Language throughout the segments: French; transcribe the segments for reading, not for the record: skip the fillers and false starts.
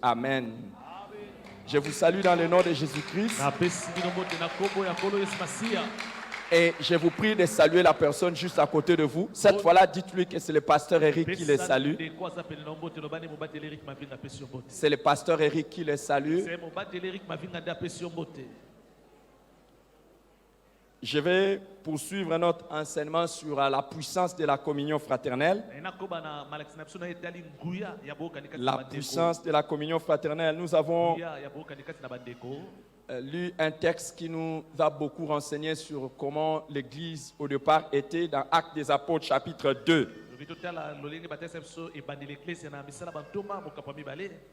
Amen. Je vous salue dans le nom de Jésus-Christ. Et je vous prie de saluer la personne juste à côté de vous. Cette fois-là, dites-lui que c'est le pasteur Eric qui les salue. C'est le pasteur Eric qui les salue. Je vais poursuivre notre enseignement sur la puissance de la communion fraternelle. La puissance de la communion fraternelle. Nous avons lu un texte qui nous a beaucoup renseigné sur comment l'Église au départ était dans Actes des Apôtres chapitre 2.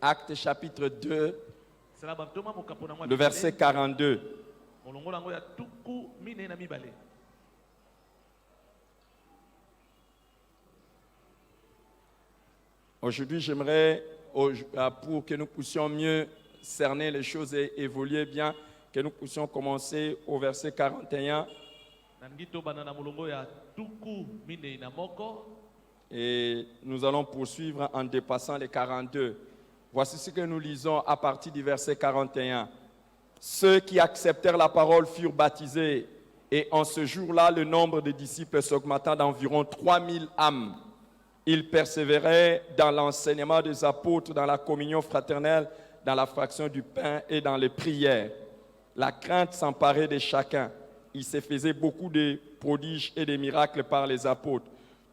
Actes chapitre 2, le verset 42. Aujourd'hui, j'aimerais, pour que nous puissions mieux cerner les choses et évoluer bien, que nous puissions commencer au verset 41. Et nous allons poursuivre en dépassant les 42. Voici ce que nous lisons à partir du verset 41. Ceux qui acceptèrent la parole furent baptisés, et en ce jour-là, le nombre de disciples s'augmenta d'environ 3000 âmes. Ils persévéraient dans l'enseignement des apôtres, dans la communion fraternelle, dans la fraction du pain et dans les prières. La crainte s'emparait de chacun. Il se faisait beaucoup de prodiges et de miracles par les apôtres.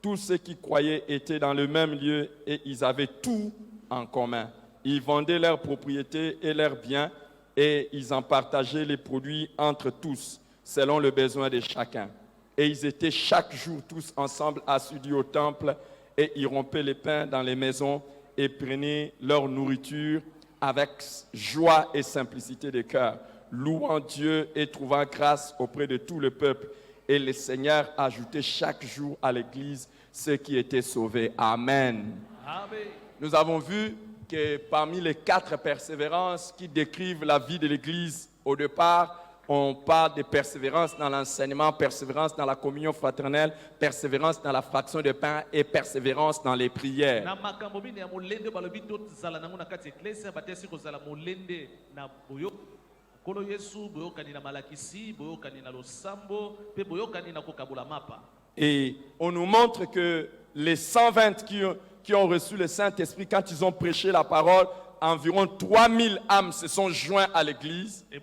Tous ceux qui croyaient étaient dans le même lieu et ils avaient tout en commun. Ils vendaient leurs propriétés et leurs biens et ils en partageaient les produits entre tous, selon le besoin de chacun. Et ils étaient chaque jour tous ensemble assidus au temple et ils rompaient les pains dans les maisons et prenaient leur nourriture avec joie et simplicité de cœur, louant Dieu et trouvant grâce auprès de tout le peuple. Et le Seigneur ajoutait chaque jour à l'Église ceux qui étaient sauvés. Amen. Amen. Nous avons vu que parmi les 4 persévérances qui décrivent la vie de l'Église, au départ, on parle de persévérance dans l'enseignement, persévérance dans la communion fraternelle, persévérance dans la fraction de pain et persévérance dans les prières. Et on nous montre que les 120 qui ont reçu le Saint-Esprit, quand ils ont prêché la parole, environ 3000 âmes se sont joints à l'église. Et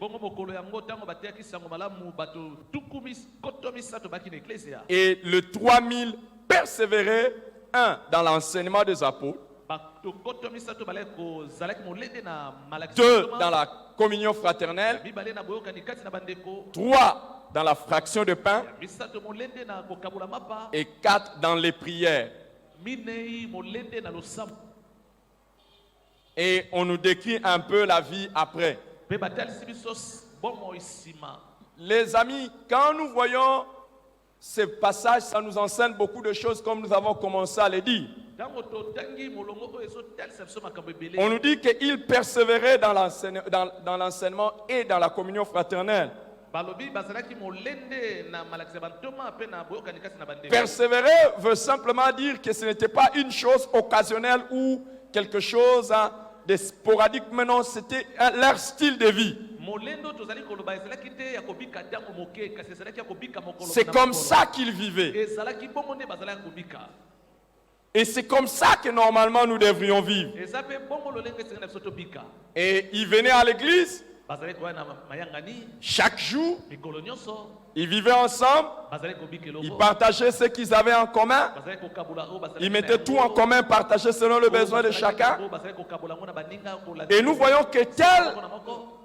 le 3000 persévéraient, dans l'enseignement des apôtres, 2 dans la communion fraternelle, 3 dans la fraction de pain et 4 dans les prières. Et on nous décrit un peu la vie après. Les amis, quand nous voyons ces passages, ça nous enseigne beaucoup de choses comme nous avons commencé à le dire. On nous dit qu'ils persévéraient dans l'enseignement et dans la communion fraternelle. Persévérer veut simplement dire que ce n'était pas une chose occasionnelle ou quelque chose de sporadique, mais non, c'était leur style de vie. C'est comme ça qu'ils vivaient. Et c'est comme ça que normalement nous devrions vivre. Et ils venaient à l'église chaque jour, ils vivaient ensemble, ils partageaient ce qu'ils avaient en commun, ils mettaient tout en commun, partageaient selon le besoin de chacun. Et nous voyons que telle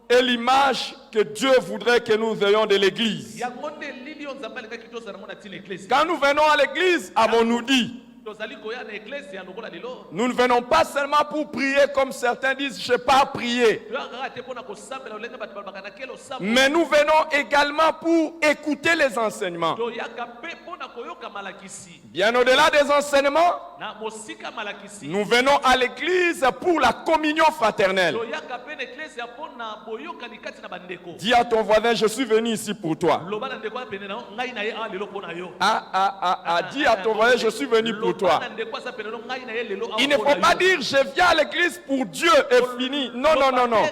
est l'image que Dieu voudrait que nous ayons de l'église. Quand nous venons à l'église, avons-nous dit, nous ne venons pas seulement pour prier comme certains disent, je n'ai pas prié. Mais nous venons également pour écouter les enseignements. Bien au-delà des enseignements, nous venons à l'église pour la communion fraternelle. Dis à ton voisin, je suis venu ici pour toi. Dis à ton voisin, je suis venu pour pour toi. Il ne faut pas dire je viens à l'église pour Dieu et fini. Non, non, non, non.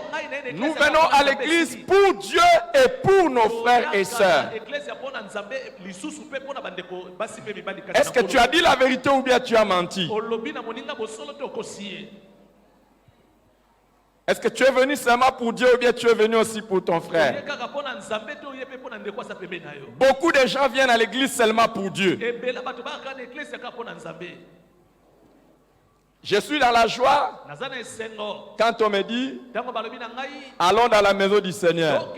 Nous venons à l'église pour Dieu et pour nos frères et sœurs. Est-ce que tu as dit la vérité ou bien tu as menti? Est-ce que tu es venu seulement pour Dieu ou bien tu es venu aussi pour ton frère? Beaucoup de gens viennent à l'église seulement pour Dieu. Je suis dans la joie quand on me dit allons dans la maison du Seigneur.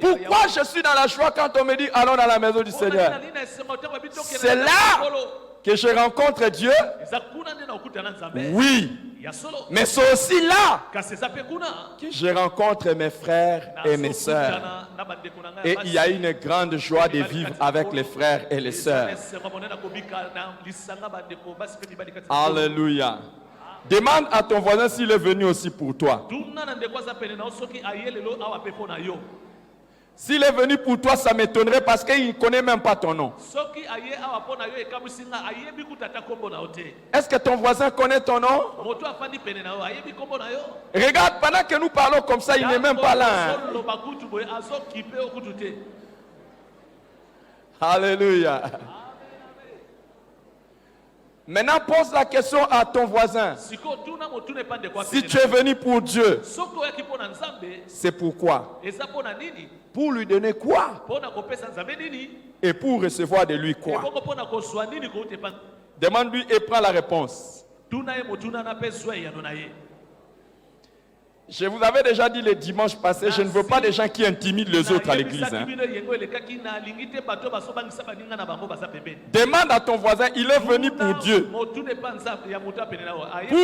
Pourquoi je suis dans la joie quand on me dit allons dans la maison du Seigneur? C'est là que je rencontre Dieu. Oui. Mais c'est aussi là que je rencontre mes frères et mes sœurs. Et il y a une grande joie de vivre avec les frères et les sœurs. Alléluia. Demande à ton voisin s'il est venu aussi pour toi. S'il est venu pour toi, ça m'étonnerait parce qu'il ne connaît même pas ton nom. Est-ce que ton voisin connaît ton nom? Regarde, pendant que nous parlons comme ça, il n'est même pas là. Alléluia. Maintenant, pose la question à ton voisin. Si tu es venu pour Dieu, c'est pourquoi? Pour lui donner quoi? Et pour recevoir de lui quoi? Demande-lui et prends la réponse. Je vous avais déjà dit le dimanche passé, je ne veux pas des gens qui intimident les autres à l'église. Hein. Demande à ton voisin, il est venu pour Dieu. Pour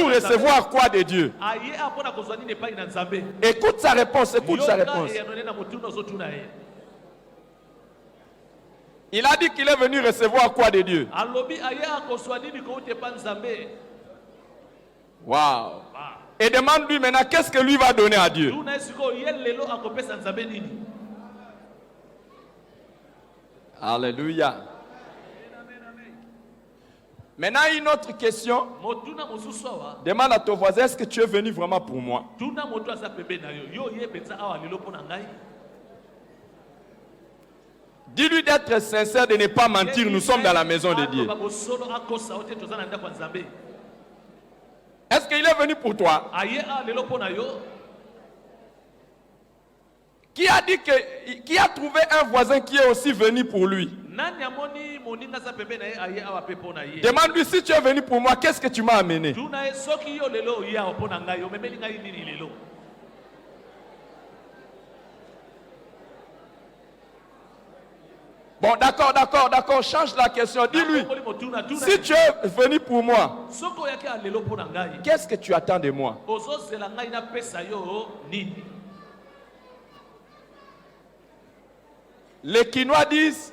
recevoir quoi de Dieu? Écoute sa réponse, écoute sa réponse. Il a dit qu'il est venu recevoir quoi de Dieu? Waouh! Et demande-lui maintenant qu'est-ce que lui va donner à Dieu. Alléluia. Maintenant, une autre question. Demande à ton voisin, est-ce que tu es venu vraiment pour moi? Dis-lui d'être sincère, de ne pas mentir. Nous sommes dans la maison de Dieu. Est-ce qu'il est venu pour toi? Qui a dit que, qui a trouvé un voisin qui est aussi venu pour lui? Demande-lui si tu es venu pour moi, qu'est-ce que tu m'as amené? Bon, d'accord, change la question. Dis-lui, si tu es venu pour moi, qu'est-ce que tu attends de moi? Les Quinois disent,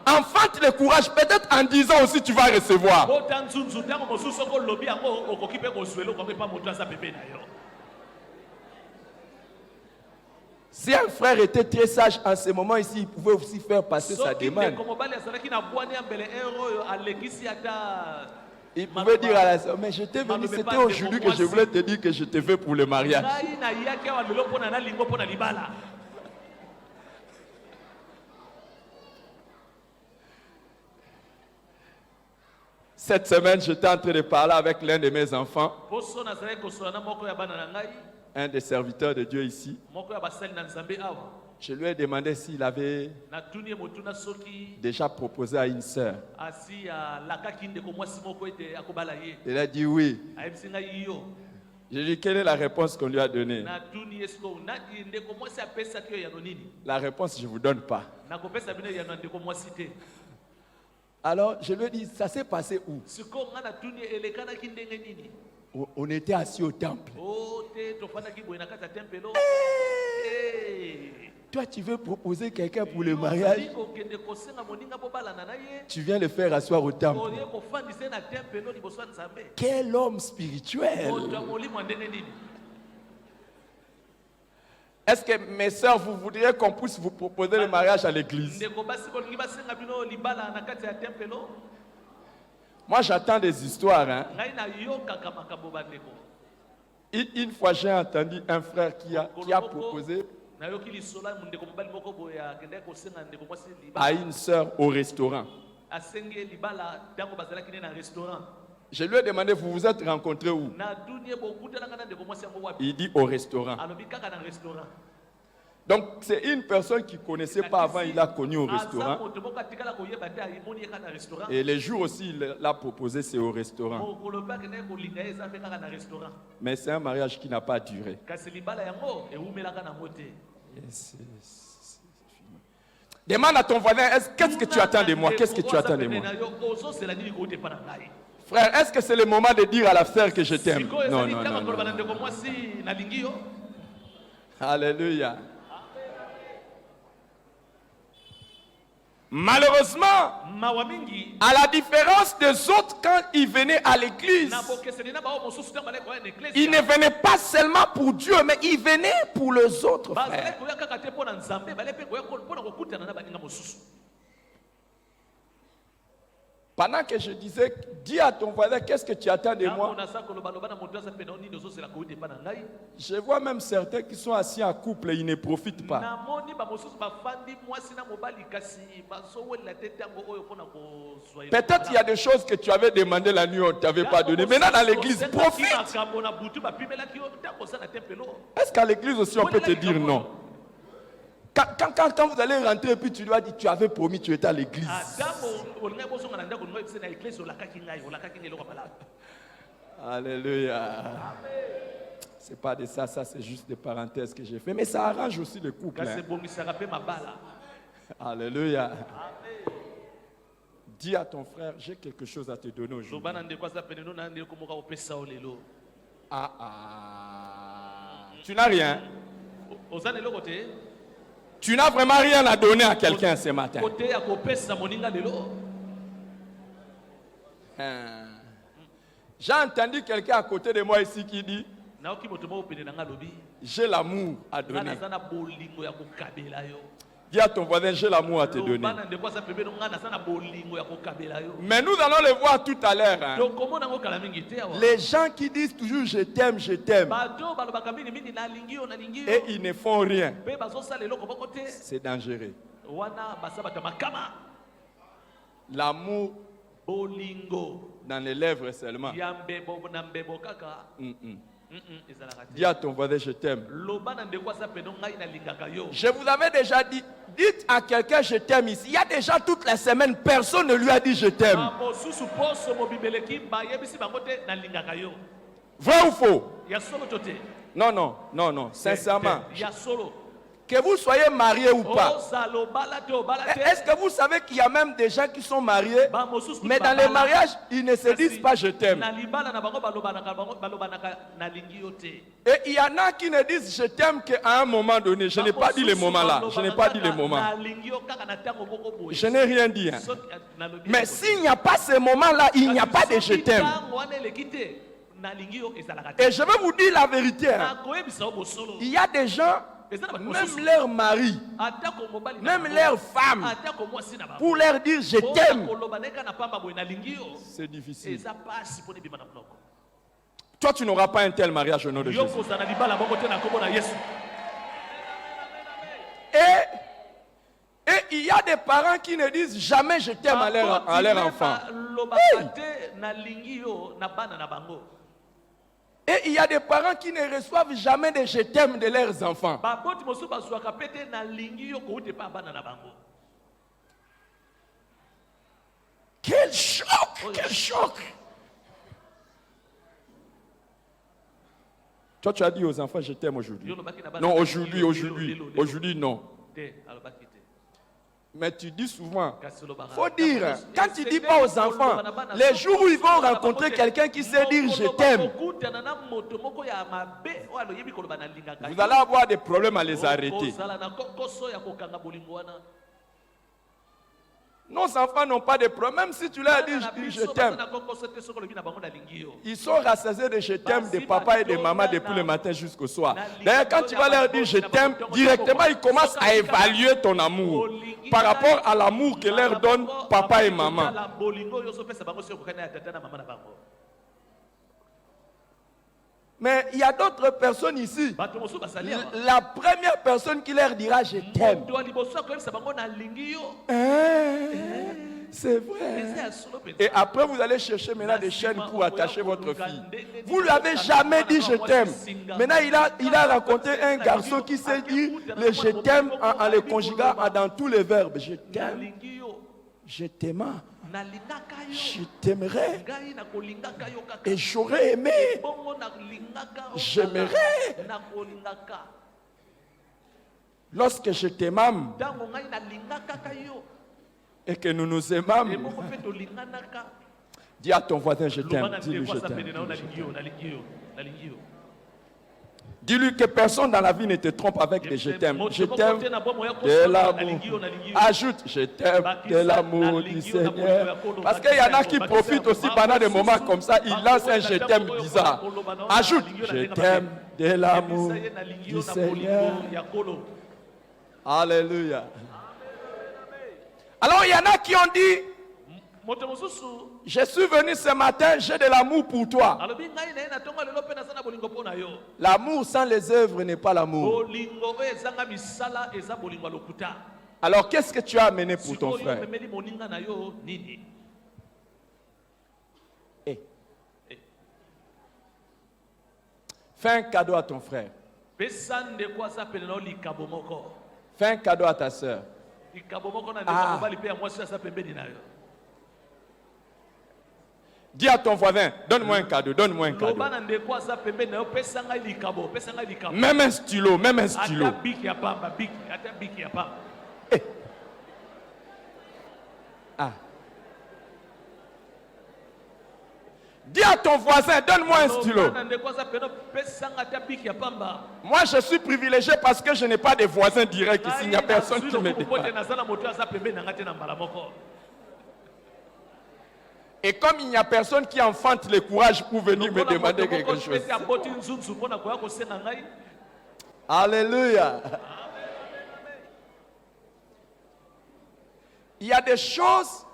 enfante le courage, peut-être en 10 ans aussi tu vas recevoir. Si un frère était très sage en ce moment ici, il pouvait aussi faire passer sa demande. Il pouvait dire à la soeur, mais je t'ai venu, c'était aujourd'hui que je voulais te dire que je te veux pour le mariage. Cette semaine, j'étais en train de parler avec l'un de mes enfants, un des serviteurs de Dieu ici. Je lui ai demandé s'il avait déjà proposé à une sœur. Il a dit oui. Je lui ai dit quelle est la réponse qu'on lui a donnée. La réponse, je ne vous donne pas. Alors, je lui ai dit, ça s'est passé où? On était assis au temple. Toi, tu veux proposer quelqu'un pour le mariage? Tu viens le faire asseoir au temple. Quel homme spirituel! Est-ce que mes soeurs, vous voudriez qu'on puisse vous proposer le mariage à l'église? Moi, j'attends des histoires. Hein. Une fois, j'ai entendu un frère qui a proposé à une sœur au restaurant. Je lui ai demandé, vous vous êtes rencontrés où? Il dit au restaurant. Donc, c'est une personne qui ne connaissait pas avant, il l'a connu au restaurant. Et les jours aussi, il l'a proposé, c'est au restaurant. Mais c'est un mariage qui n'a pas duré. Demande à ton voisin, qu'est-ce que tu attends de moi? Qu'est-ce que tu attends de moi? Frère, est-ce que c'est le moment de dire à la sœur que je t'aime? Non, non, non, non. Alléluia. Malheureusement, à la différence des autres, quand ils venaient à l'église, ils ne venaient pas seulement pour Dieu, mais ils venaient pour les autres frères. Pendant que je disais, dis à ton voisin, qu'est-ce que tu attends de moi? Je vois même certains qui sont assis en couple et ils ne profitent pas. Peut-être il y a des choses que tu avais demandé la nuit, on ne t'avait pas donné. Maintenant dans l'église, profite. Est-ce qu'à l'église aussi on peut te dire non? Quand vous allez rentrer et puis tu lui as dit, tu avais promis, tu étais à l'église. Alléluia. C'est pas de ça, ça c'est juste des parenthèses que j'ai fait. Mais ça arrange aussi le couple. Hein. Alléluia. Dis à ton frère, j'ai quelque chose à te donner aujourd'hui. Tu n'as rien. Tu n'as vraiment rien à donner à quelqu'un ce matin. J'ai entendu quelqu'un à côté de moi ici qui dit, j'ai l'amour à donner. Dis à ton voisin, j'ai l'amour à te donner. Mais nous allons le voir tout à l'heure. Hein. Les gens qui disent toujours je t'aime, je t'aime. Et ils ne font rien. C'est dangereux. L'amour dans les lèvres seulement. Dis à ton voisin, je t'aime. Je vous avais déjà dit, dites à quelqu'un je t'aime ici. Il y a déjà toute la semaine, personne ne lui a dit je t'aime. Vrai ou faux? Non, non, non, non, sincèrement. Que vous soyez marié ou pas. Est-ce que vous savez qu'il y a même des gens qui sont mariés, mais dans les mariages, ils ne se disent pas je t'aime. Et il y en a qui ne disent je t'aime qu'à un moment donné. Je n'ai pas dit le moment là. Je n'ai pas dit le moment. Je n'ai rien dit. Hein. Mais s'il n'y a pas ce moment là, il n'y a pas de je t'aime. Et je vais vous dire la vérité. Hein. Il y a des gens, même leur mari, même leur femme, pour leur dire je t'aime, c'est difficile. Toi, tu n'auras pas un tel mariage au nom de Jésus. Et il y a des parents qui ne disent jamais je t'aime à leur enfant. Et il y a des parents qui ne reçoivent jamais de je t'aime de leurs enfants. Quel choc! Quel choc! Toi, tu as dit aux enfants, je t'aime aujourd'hui. Non, aujourd'hui, non. Mais tu dis souvent, il faut dire, quand tu ne dis pas aux enfants, les jours où ils vont rencontrer quelqu'un qui sait dire je t'aime, vous allez avoir des problèmes à les arrêter. Nos enfants n'ont pas de problème. Même si tu leur dis je t'aime, ils sont rassasiés de je t'aime de papa et de maman depuis le matin jusqu'au soir. D'ailleurs, quand tu vas leur dire je t'aime, directement ils commencent à évaluer ton amour par rapport à l'amour que leur donnent papa et maman. Mais il y a d'autres personnes ici. La première personne qui leur dira je t'aime. C'est vrai. Et après, vous allez chercher maintenant des chaînes pour attacher votre fille. Vous ne lui avez jamais dit je t'aime. Maintenant, il a raconté un garçon qui sait dire le je t'aime en le conjuguant dans tous les verbes. Je t'aime. Je t'aime. Je t'aimerais et j'aurais aimé. J'aimerais. Lorsque je t'aimais et que nous nous aimâmes, dis à ton voisin je t'aime. Dis-lui je t'aime. Dis-lui que personne dans la vie ne te trompe avec des je t'aime. Je t'aime de l'amour. Ajoute je t'aime de l'amour du Seigneur. Parce qu'il y en a qui profitent aussi pendant des moments comme ça. Ils lancent un je t'aime bizarre. Ajoute je t'aime de l'amour du Seigneur. Alléluia. Alors il y en a qui ont dit je suis venu ce matin, j'ai de l'amour pour toi. L'amour sans les œuvres n'est pas l'amour. Alors qu'est-ce que tu as amené pour ton frère? Fais un cadeau à ton frère. Fais un cadeau à ta soeur. Dis à ton voisin, donne-moi un cadeau, donne-moi un cadeau. Même un stylo, même un stylo. Hey. Ah. Dis à ton voisin, donne-moi un stylo. Moi, je suis privilégié parce que je n'ai pas de voisins directs ici. Il n'y a personne qui me dépasse. Et comme il n'y a personne qui enfante le courage pour venir me demander quelque chose. Alléluia. Il y a des choses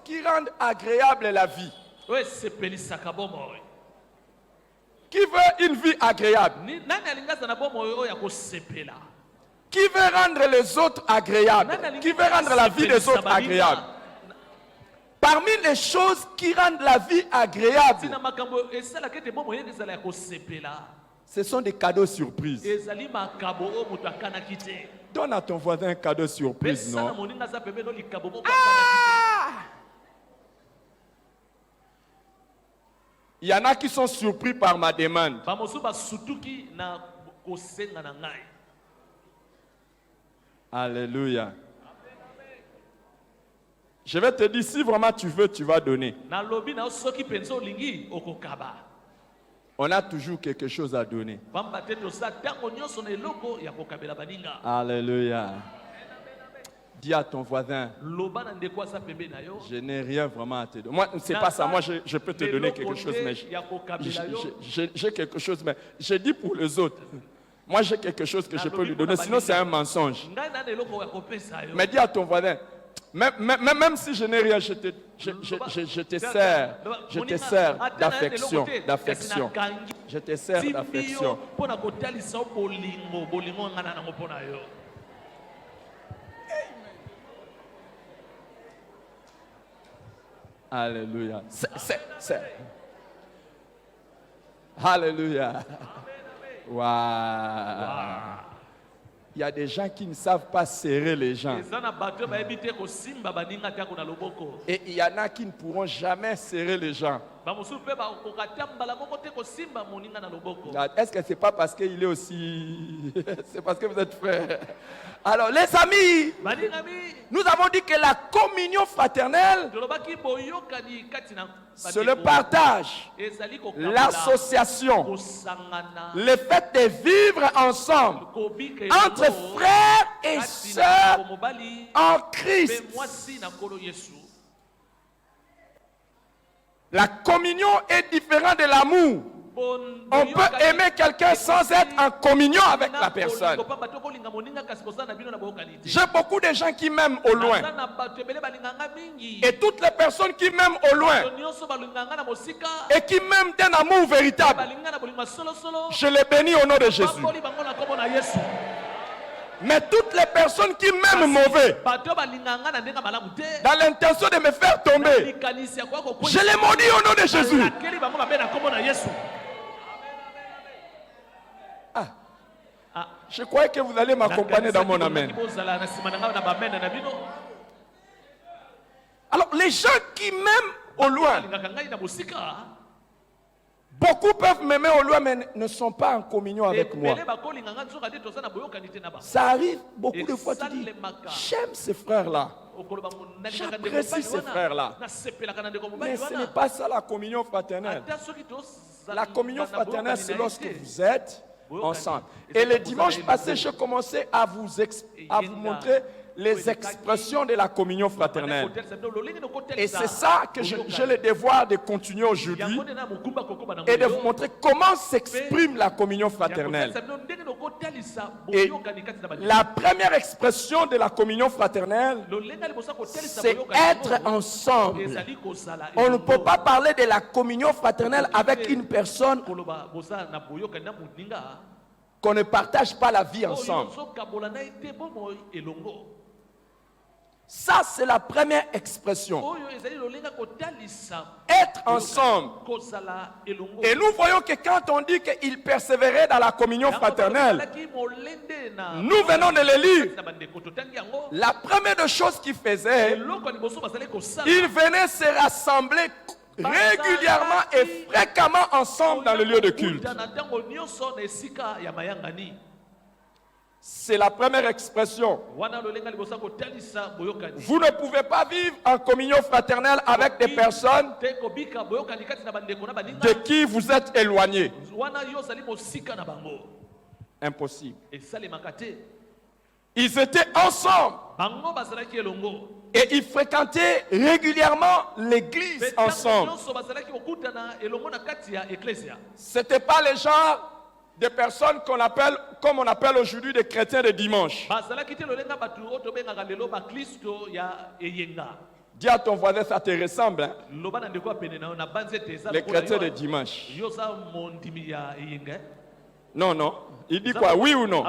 qui rendent agréable la vie. Qui veut une vie agréable? Qui veut rendre les autres agréables? Qui veut rendre la vie des autres agréable? Parmi les choses qui rendent la vie agréable, ce sont des cadeaux surprises. Donne à ton voisin un cadeau surprise, non? Ah! Il y en a qui sont surpris par ma demande. Alléluia. Je vais te dire, si vraiment tu veux, tu vas donner. On a toujours quelque chose à donner. Alléluia. Dis à ton voisin, je n'ai rien vraiment à te donner. Moi, c'est pas ça. Moi, je peux te donner quelque chose, mais j'ai quelque chose, mais je dis pour les autres. Moi, j'ai quelque chose que je peux lui donner, sinon c'est un mensonge. Mais dis à ton voisin, même si je n'ai rien, je te sers d'affection. Je te sers d'affection. Alléluia. Alléluia. Waouh. Il y a des gens qui ne savent pas serrer les gens. Et il y en a qui ne pourront jamais serrer les gens. Est-ce que c'est pas parce qu'il est aussi... c'est parce que vous êtes frères? Alors, les amis, nous avons dit que la communion fraternelle, c'est le partage, l'association, le fait de vivre ensemble entre frères et sœurs en Christ. La communion est différente de l'amour. On peut aimer quelqu'un sans être en communion avec la personne. J'ai beaucoup de gens qui m'aiment au loin. Et toutes les personnes qui m'aiment au loin et qui m'aiment d'un amour véritable, je les bénis au nom de Jésus. Mais toutes les personnes qui m'aiment mauvais, dans l'intention de me faire tomber, je les maudis au nom de Jésus. Je croyais que vous allez m'accompagner dans mon amen. Alors, les gens qui m'aiment au loin, beaucoup peuvent m'aimer au loin, mais ne sont pas en communion avec moi. Ça arrive beaucoup de fois, tu dis, j'aime ces frères-là. J'apprécie ces frères-là. Mais ce n'est pas ça la communion fraternelle. La communion fraternelle, c'est lorsque vous êtes ensemble. Et le dimanche passé, je commençais à vous montrer les expressions de la communion fraternelle. Et c'est ça que j'ai le devoir de continuer aujourd'hui et de vous montrer comment s'exprime la communion fraternelle. Et la première expression de la communion fraternelle, c'est être ensemble. On ne peut pas parler de la communion fraternelle avec une personne qu'on ne partage pas la vie ensemble. Ça, c'est la première expression. Être ensemble. Et nous voyons que quand on dit qu'il persévérait dans la communion fraternelle, nous venons de le lire. La première des choses qu'il faisait, il venait se rassembler régulièrement et fréquemment ensemble dans le lieu de culte. C'est la première expression. Vous ne pouvez pas vivre en communion fraternelle avec des personnes de qui vous êtes éloignés. Impossible. Ils étaient ensemble. Et ils fréquentaient régulièrement l'église ensemble. Ce n'était pas les genre de personnes qu'on appelle, comme on appelle aujourd'hui des chrétiens de dimanche. Dis à ton voisin, ça te ressemble. Hein? Les chrétiens de dimanche. Non, non. Il dit quoi? Oui ou non?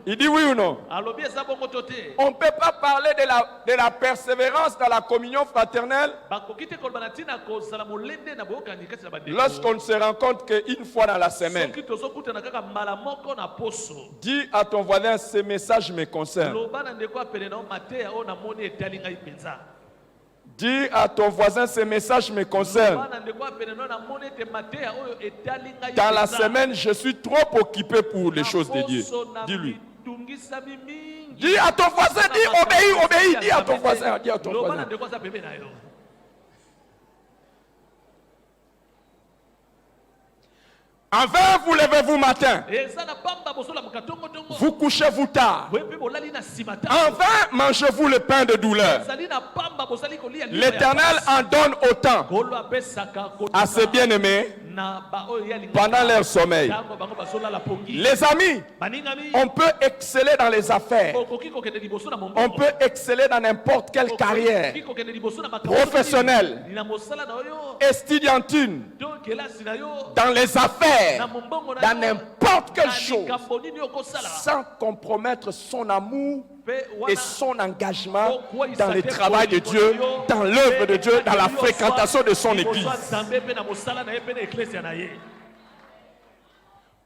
Il dit oui ou non? On ne peut pas parler de la persévérance dans la communion fraternelle lorsqu'on se rencontre qu'une fois dans la semaine. Dis à ton voisin, ce message me concerne. Dis à ton voisin, ce message me concerne. Dans la semaine, je suis trop occupé pour les choses de Dieu. Dis-lui. Dis à ton voisin, dis obéis, obéis. Dis à ton voisin, dis à ton voisin. En vain, vous levez-vous matin. Vous couchez-vous tard. En vain, mangez-vous le pain de douleur. L'Éternel en donne autant à ses bien-aimés pendant leur sommeil. Les amis, on peut exceller dans les affaires. On peut exceller dans n'importe quelle carrière professionnelle, estudiantine, dans les affaires, dans n'importe quelle chose, sans compromettre son amour et son engagement dans le travail de Dieu, dans l'œuvre de Dieu, dans la fréquentation de son église.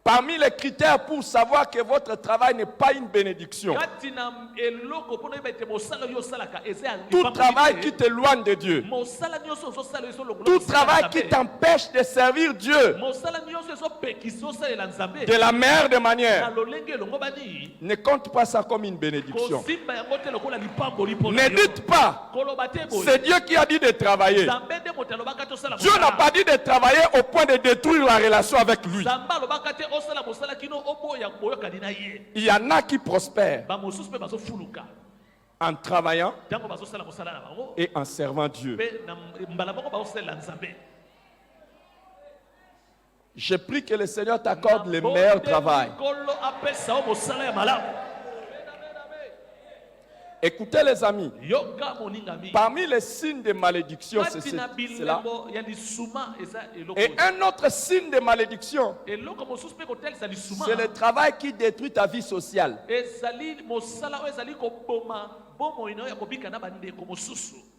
Parmi les critères pour savoir que votre travail n'est pas une bénédiction, tout travail qui t'éloigne de Dieu, tout travail qui t'empêche de servir Dieu de la meilleure des manières, ne compte pas ça comme une bénédiction. Ne dites pas, c'est Dieu qui a dit de travailler. Dieu n'a pas dit de travailler au point de détruire la relation avec lui. Il y en a qui prospèrent en travaillant et en servant Dieu. Je prie que le Seigneur t'accorde le meilleur travail. Écoutez les amis, parmi les signes de malédiction, c'est cela. Et un autre signe de malédiction, c'est le travail qui détruit ta vie sociale.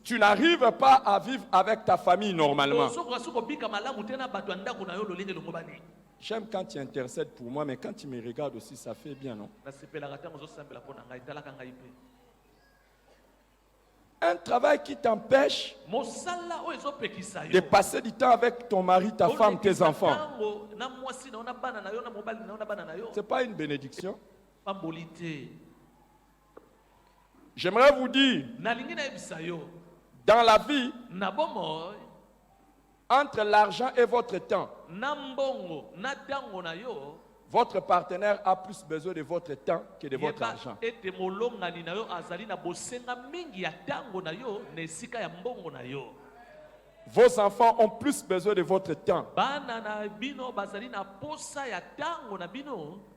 Tu n'arrives pas à vivre avec ta famille normalement. J'aime quand tu intercèdes pour moi, mais quand tu me regardes aussi, ça fait bien, non? Un travail qui t'empêche de passer du temps avec ton mari, ta femme, tes enfants. Ce n'est pas une bénédiction. J'aimerais vous dire, dans la vie, entre l'argent et votre temps, votre partenaire a plus besoin de votre temps que de votre argent. Vos enfants ont plus besoin de votre temps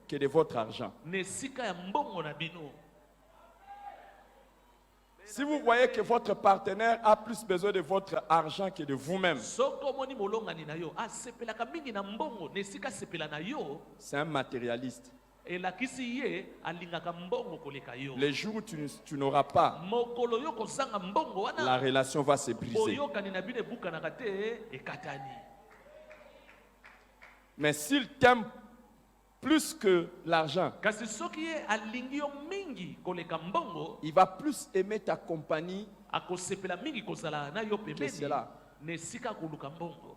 que de votre argent. Si vous voyez que votre partenaire a plus besoin de votre argent que de vous-même, c'est un matérialiste. Les jours où tu n'auras pas, la relation va se briser. Mais s'il t'aime plus que l'argent, il va plus aimer ta compagnie que cela.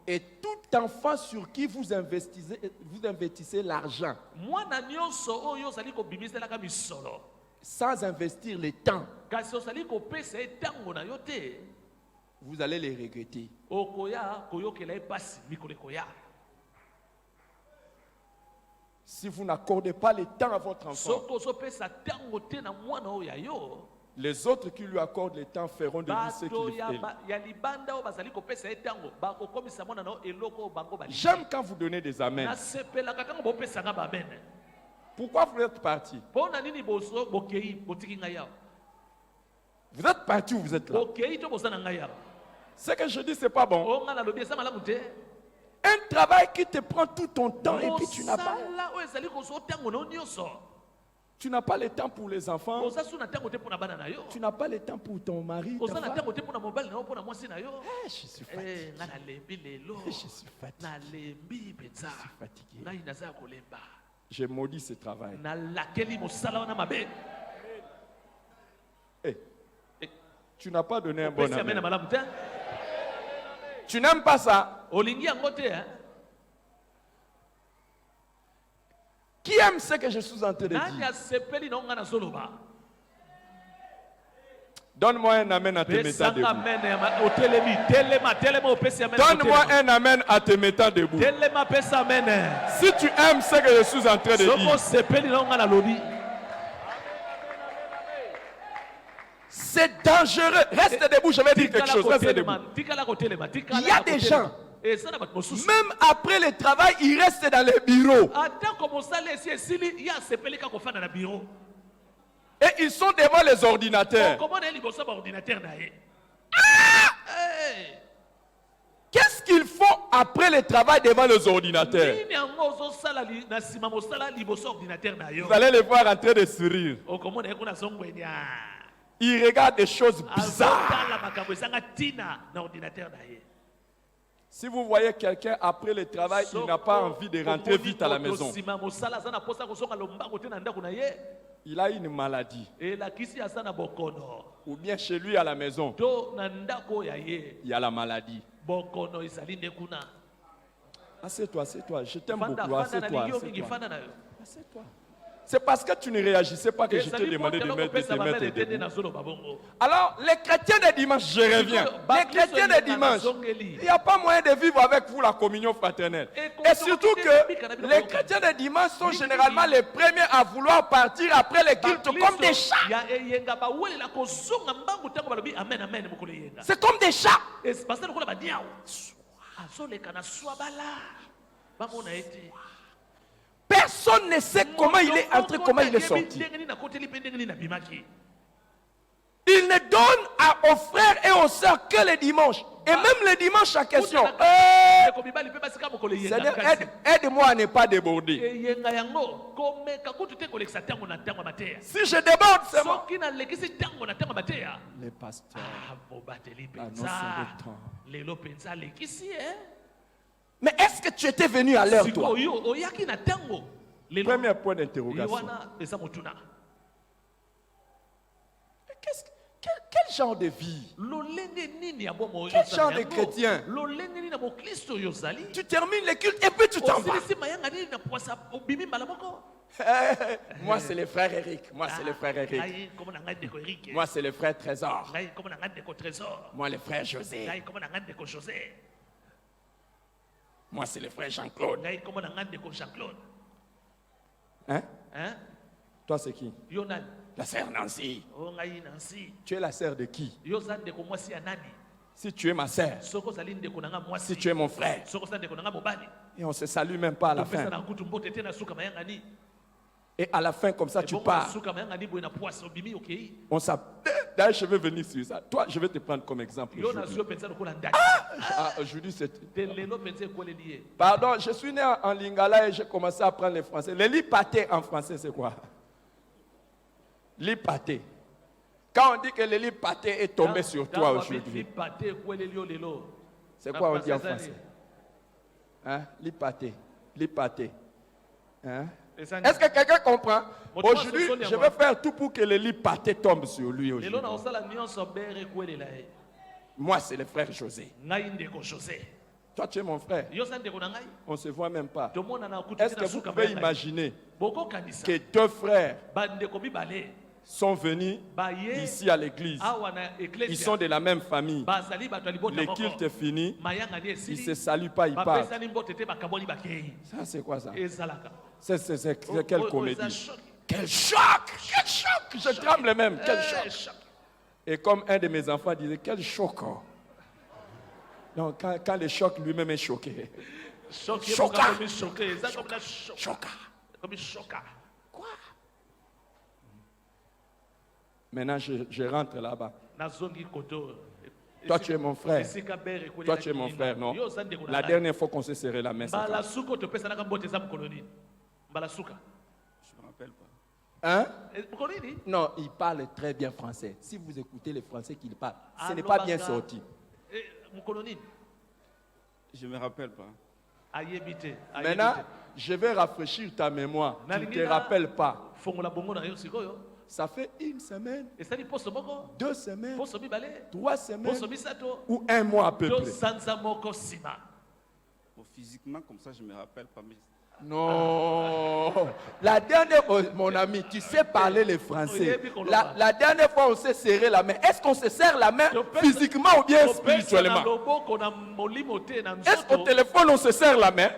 Et tout enfant sur qui vous investissez l'argent sans investir le temps, vous allez les regretter. Si vous n'accordez pas le temps à votre enfant, les autres qui lui accordent le temps feront de lui ce qu'il fait. J'aime quand vous donnez des amens. Pourquoi vous êtes parti? Vous êtes parti ou vous êtes là? Ce que je dis, c'est pas bon. Un travail qui te prend tout ton temps et puis tu n'as pas le temps pour les enfants. Tu n'as pas le temps pour ton mari. Ta femme. Je suis fatigué. Je suis fatigué. J'ai maudit ce travail. Hey, tu n'as pas donné un bon amen. Tu n'aimes pas ça? Qui aime ce que je suis en train de dire? Donne-moi un amen à te mettant debout. Donne-moi un amen à te mettant debout. Si tu aimes ce que je suis en train de dire, c'est dangereux. Reste debout, je vais dire quelque chose. Reste debout. Il y a des gens, même après le travail, ils restent dans les bureaux. Et ils sont devant les ordinateurs. Qu'est-ce qu'ils font après le travail devant les ordinateurs? Vous allez les voir en train de sourire. Ils regardent des choses bizarres. Si vous voyez quelqu'un après le travail, il n'a pas envie de rentrer vite à la maison. Il a une maladie. Ou bien chez lui à la maison, il y a la maladie. Assieds-toi, assieds-toi. Je t'aime beaucoup. Assieds-toi, assieds-toi. Assieds-toi. C'est parce que tu ne réagissais pas que je t'ai demandé de te mettre debout. Alors, les chrétiens de dimanche, je reviens. Les chrétiens de dimanche, il n'y a pas moyen de vivre avec vous la communion fraternelle. Et surtout que les chrétiens de dimanche sont généralement les premiers à vouloir partir après les cultes comme des chats. C'est comme des chats. Personne ne sait comment il est entré, comment il est sorti. Il ne donne aux frères et aux sœurs que les dimanches. Et même les dimanches à question. Seigneur, aide-moi à ne pas déborder. Si je déborde, c'est moi. Les pasteurs, annonce le temps. Mais est-ce que tu étais venu à l'heure, toi? Premier point d'interrogation. Quel genre de vie? Quel genre de chrétien? Tu termines les cultes et puis tu t'en vas. Moi, c'est le frère Eric. Moi, c'est le frère Eric. Moi, c'est le frère Trésor. Moi, le frère José. Moi, c'est le frère Jean-Claude. Hein? Toi, c'est qui? La sœur Nancy. Tu es la sœur de qui? Si tu es ma sœur, si tu es mon frère, et on ne se salue même pas à la fin. Et à la fin, comme ça, tu pars. On d'ailleurs, je vais venir sur ça. Toi, je vais te prendre comme exemple. Aujourd'hui, pardon, je suis né en Lingala et j'ai commencé à apprendre le français. Le lit pâté en français, c'est quoi? Lit pâté. Quand on dit que le lit pâté est tombé sur toi aujourd'hui, c'est quoi on dit en français? Hein? Lit pâté. Lit pâté. Hein? Est-ce que quelqu'un comprend? Aujourd'hui, je vais faire tout pour que le lit pâté tombe sur lui aujourd'hui. Moi, c'est le frère José. Toi, tu es mon frère. On ne se voit même pas. Est-ce que vous pouvez imaginer que deux frères sont venus ici à l'église? Ils sont de la même famille. Le culte est fini. Ils ne se saluent pas, ils partent. Ça, c'est quoi ça? C'est quelle comédie? Quel choc! Quel choc! Je tremble même. Quel choc! Et comme un de mes enfants disait, quel choc! Donc, quand le choc lui-même est choqué. Choca! Choca! Quoi? Maintenant, je rentre là-bas. Toi, tu es mon frère. Toi, tu es mon frère, non? La dernière fois qu'on s'est serré la main, c'est quand? Je ne me rappelle pas. Hein? Non, il parle très bien français. Si vous écoutez le français qu'il parle, ce n'est pas bien sorti. Je ne me rappelle pas. Maintenant, je vais rafraîchir ta mémoire. Tu ne te rappelles pas. Ça fait une semaine, 2 semaines, 3 semaines ou 1 mois à peu près. Physiquement, comme ça, je ne me rappelle pas. Mais... Non. La dernière fois, mon ami, tu sais parler le français. La dernière fois, on s'est serré la main. Est-ce qu'on se serre la main physiquement ou bien spirituellement? Est-ce qu'au téléphone, on se serre la main?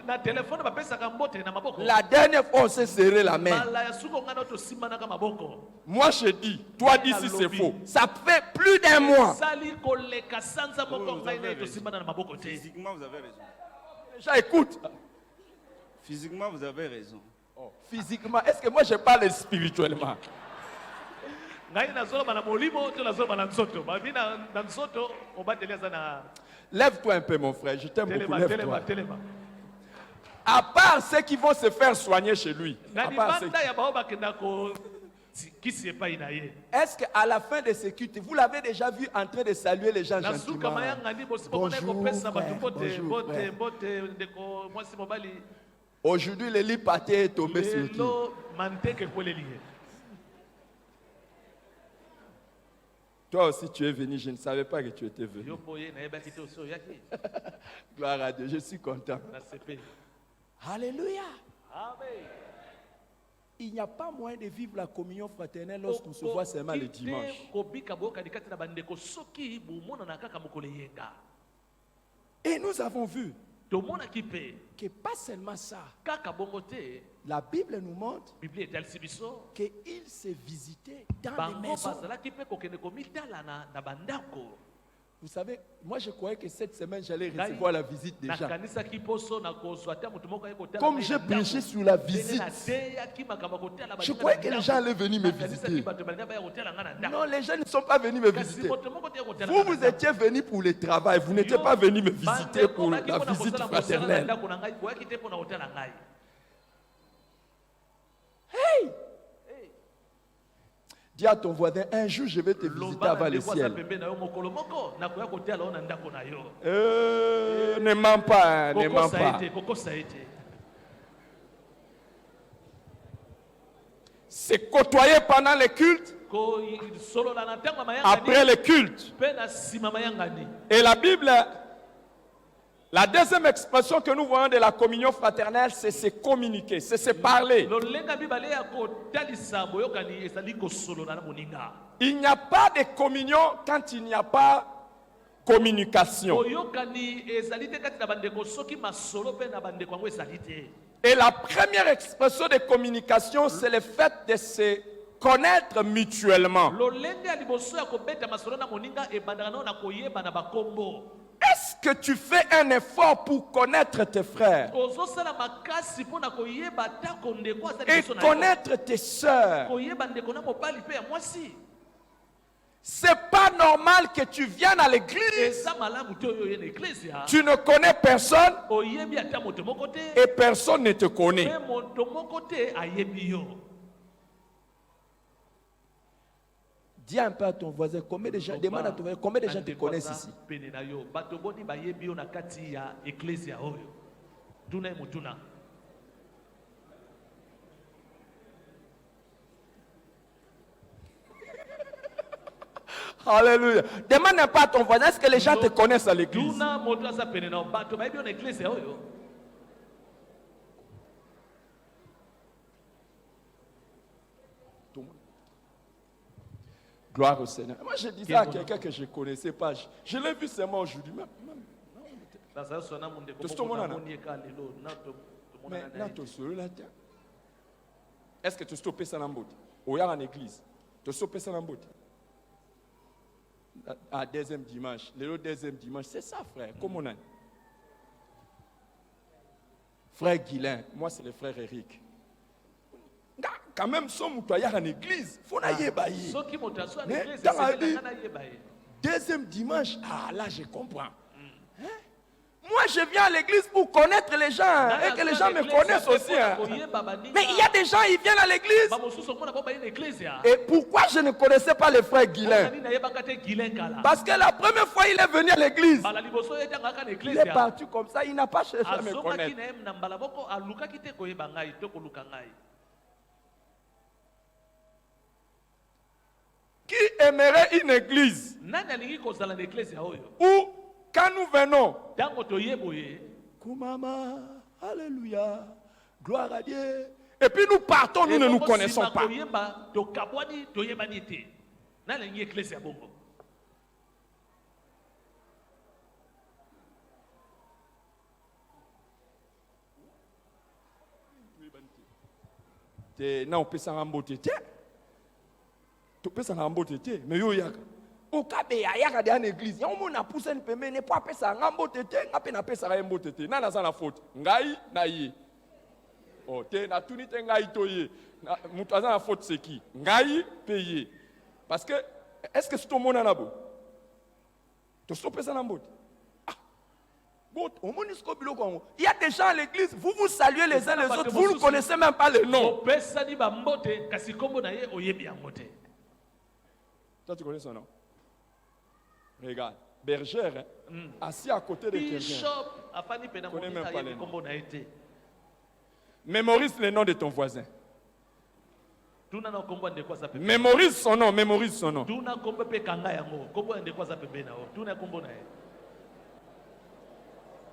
La dernière fois, on s'est serré la main. Moi, je dis, toi dis si c'est faux. Ça fait plus d'1 mois. Physiquement, vous avez raison. J'écoute. Physiquement, vous avez raison. Oh, physiquement, est-ce que moi je parle spirituellement? Lève-toi un peu, mon frère. Je t'aime beaucoup. Lève-toi. À part ceux qui vont se faire soigner chez lui. À part ceux Est-ce qu'à la fin de ce culte, vous l'avez déjà vu en train de saluer les gens gentiment? Bonjour, frère, bonjour, frère. Aujourd'hui, le lit pâté est tombé sur qui? Toi aussi, tu es venu. Je ne savais pas que tu étais venu. Gloire à Dieu, je suis content. Alléluia. Amen. Il n'y a pas moyen de vivre la communion fraternelle lorsqu'on se voit seulement le dimanche. Et nous avons vu que pas seulement ça. La Bible nous montre qu'il s'est visité dans les maisons. Vous savez, moi je croyais que cette semaine j'allais recevoir la visite des gens. Comme j'ai prêché sur la visite, je croyais que les gens allaient venir me visiter. Non, les gens ne sont pas venus me visiter. Vous étiez venus pour le travail, vous n'étiez pas venus me visiter pour la visite fraternelle. Hey! Dis à ton voisin, un jour je vais te visiter avant le ciel. Ne mens pas, ne mens pas. C'est côtoyer pendant les cultes, après les cultes. Et la Bible, la deuxième expression que nous voyons de la communion fraternelle, c'est se communiquer, c'est se parler. Il n'y a pas de communion quand il n'y a pas communication. Et la première expression de communication, c'est le fait de se connaître mutuellement. Est-ce que tu fais un effort pour connaître tes frères et connaître tes sœurs? C'est pas normal que tu viennes à l'église, tu ne connais personne et personne ne te connaît. Dis un peu à ton voisin, combien de gens, demande à ton voisin, combien de gens te connaissent ici? Alléluia. Demande un peu à ton voisin, est-ce que les gens te connaissent à l'église? Gloire au Seigneur. Moi, je disais à quelqu'un que je ne connaissais pas. Je l'ai vu seulement aujourd'hui. Est-ce que tu stoppes ça dans botte? Ou en église? Tu stoppes ça dans botte? À deuxième dimanche. Le deuxième dimanche, c'est ça, frère. Comment on a? Frère Guilain, moi, c'est le frère Eric. Quand même, si on est en église, il faut aller bailler. Deuxième dimanche, ah là, je comprends. Hein? Moi, je viens à l'église pour connaître les gens et que les gens me connaissent aussi. Hein. Mais il y a des gens, ils viennent à l'église. Et pourquoi je ne connaissais pas le frère Guilain? Parce que la première fois, il est venu à l'église. Il est parti comme ça, il n'a pas cherché à me connaître. Qui aimerait une église où, quand nous venons, Kumama, Alléluia, gloire à Dieu, et puis nous partons, nous ne nous connaissons pas. Non, on peut s'en remboter. Tu peux s'en remboter, mais yo yaka. Au cas de yaka dans l'église, on m'a poussé une peme, ne pas ça remboter, n'a pas na ça remboter. Nana ça la faute. Ngai na yi. Oh, te na tuni te ngai toye. Mutaza la faute c'est qui? Ngai payer. Parce que est-ce que c'est ton monde en abo? Tu stoppes ça remboter. Ah. Il y a des gens à l'église, vous vous saluez les uns les autres, vous ne connaissez même pas le nom. Toi, tu connais son nom? Regarde, bergère, hein, assis à côté de quelqu'un. Tu connais même pas le nom. Mémorise le nom de ton voisin. Mémorise son nom, mémorise son nom.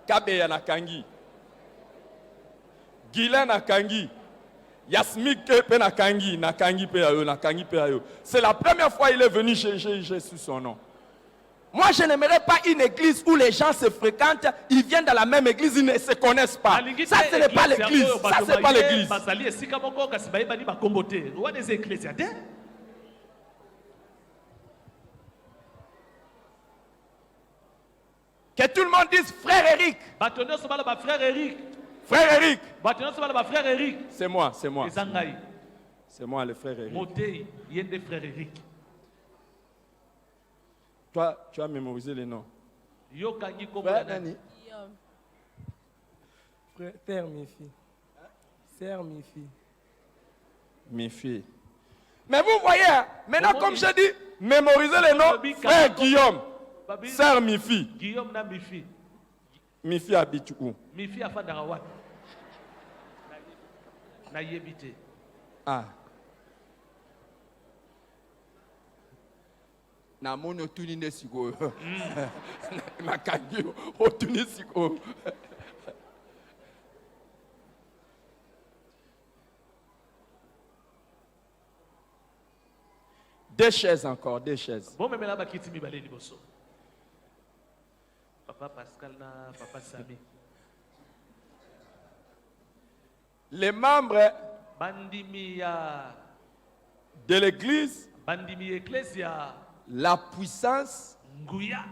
Kabeya Nakangi, Guylain Nakangi, Yasmik pe Nakangi, Nakangi pe ayo, Nakangi pe ayo. C'est la première fois qu'il est venu chez Jésus son nom. Moi, je n'aimerais pas une église où les gens se fréquentent, ils viennent dans la même église, ils ne se connaissent pas. Ça, ce n'est pas l'église. Ça, ce n'est pas l'église. Que tout le monde dise frère Eric. Frère Eric. C'est moi, c'est moi. C'est moi le frère Eric. Toi, tu as mémorisé les noms. Frère Nani. Frère Mifi. Sœur Mifi. Mifi. Mais vous voyez, maintenant comme je dis, mémorisez les noms. Frère Guillaume. Sœur Mifi. Guillaume na Mifi. Mifi habite où? Mifi a fait d'Arawat. Na yebite. Ah. Na mono tuni ne sigo. Na kangi o tuni sigo. Deux chaises encore, deux chaises. Bon, mais là, bah, qui mi balé ni bosso. Papa Pascal na papa Sami. Les membres Bandimia de l'église, Bandimi Ecclesia la puissance Nguya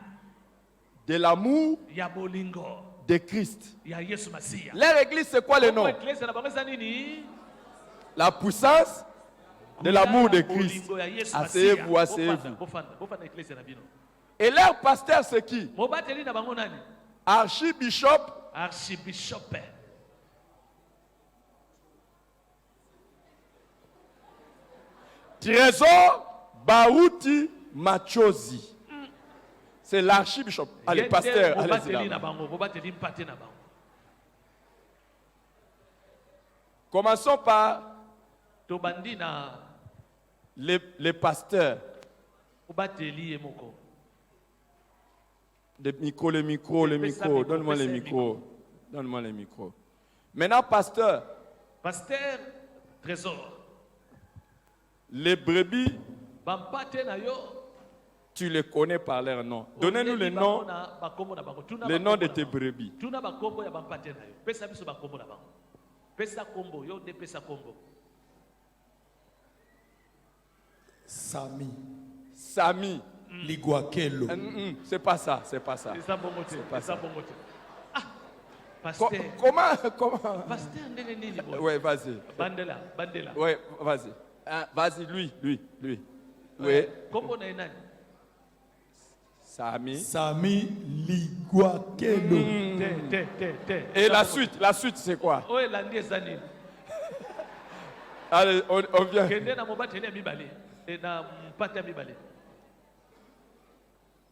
de l'amour ya bolingo de Christ. ya Yesu Masia. Leur église, c'est quoi le nom? Ecclesia na bangeza nini? La puissance de l'amour de Christ. Asseyez-vous, asseyez-vous. Et leur pasteur, c'est qui? Archibishop. Archibishop. Trésor Baruti Machozi. C'est l'archibishop. Allez, pasteur, allez-y là. Commençons par les pasteurs. Le micro. Donne-moi le micro. Donne-moi le micro. Maintenant, pasteur. Pasteur, trésor. Les brebis, tu les connais par leur nom. Donnez-nous le nom de tes brebis. Sami. Liguakelo. C'est pas ça. C'est pas ça. Ah, pasteur. Comment? Pasteur, ouais, vas-y. Bandela. Ouais, vas-y. Vas-y, lui. Oui. Comment on est Sami Liguakelo. Et la suite, c'est quoi? Oui, l'année Zanine. Allez, on vient.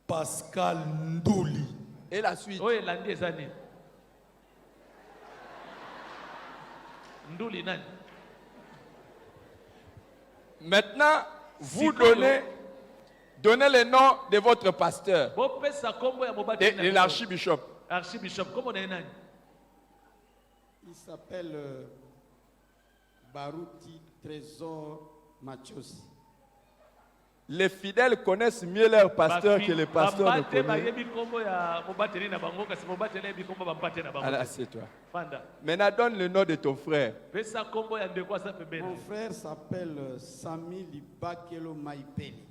Pascal Ndouli. Et la suite? Oui, l'année Zanine. Ndouli Nani. Maintenant, vous donnez le nom de votre pasteur et de l'archibishop. Archibishop, comment on est? Il s'appelle Baruti Trésor Machozi. Les fidèles connaissent mieux leur pasteur que les pasteurs ne connaissent. Allez, assieds-toi. Maintenant, donne le nom de ton frère. Mon frère s'appelle Sami Libakelo Maipeli.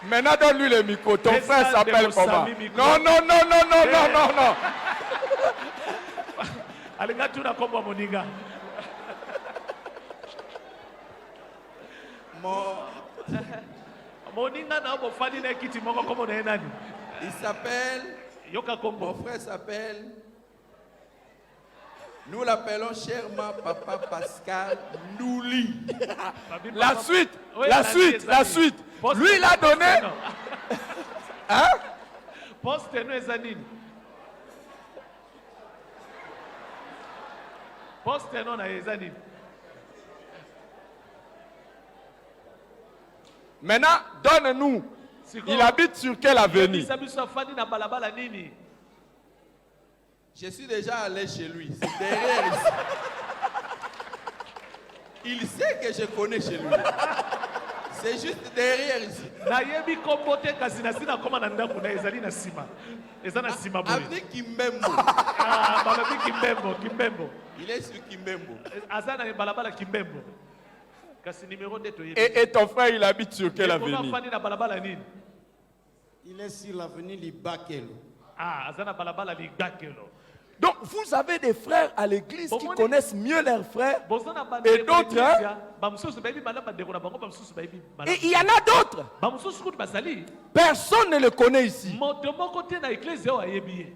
Maintenant, donne-lui le micro. Ton frère s'appelle comment? Non. Moninga na bofani na kiti moko kombo na nani? Il s'appelle, Yoka kombo. mon frère s'appelle, nous l'appelons chèrement Papa Pascal Ndouli. La suite, Oui, la la suite, vie, la Ezali. suite. Poste Lui, il a no, donné. poste no. Hein? Poste no ezanini. Poste no na ezanini. Maintenant, donne-nous. Il habite sur quelle avenue? Yebisa biso afandi na balabala nini? Je suis déjà allé chez lui. C'est derrière ici. Il sait que je connais chez lui. C'est juste derrière ici. Na yebi kombo te kasi na sina koma na ndako na ezali na sima. Eza na sima boye. Avenue Kimbembo. Ah, balobi Kimbembo, Kimbembo. Il est sur Kimbembo. Aza na balabala Kimbembo. Kasi numéro 2 to yebi. Et ton frère, il habite sur quelle avenue? Afandi na balabala nini? Il est sur l'avenue Libakelo. Ah, aza na balabala Ligakelo. Donc, vous avez des frères à l'église qui Bon, connaissent mieux leurs frères. Bozana bande. Et d'autres, hein? Bamususu baby malaba de kona bango bamususu baby Et malaba. il y en a d'autres. Bamususu kutu basali. Personne ne le connaît ici. Moto moko te na église o ayebi.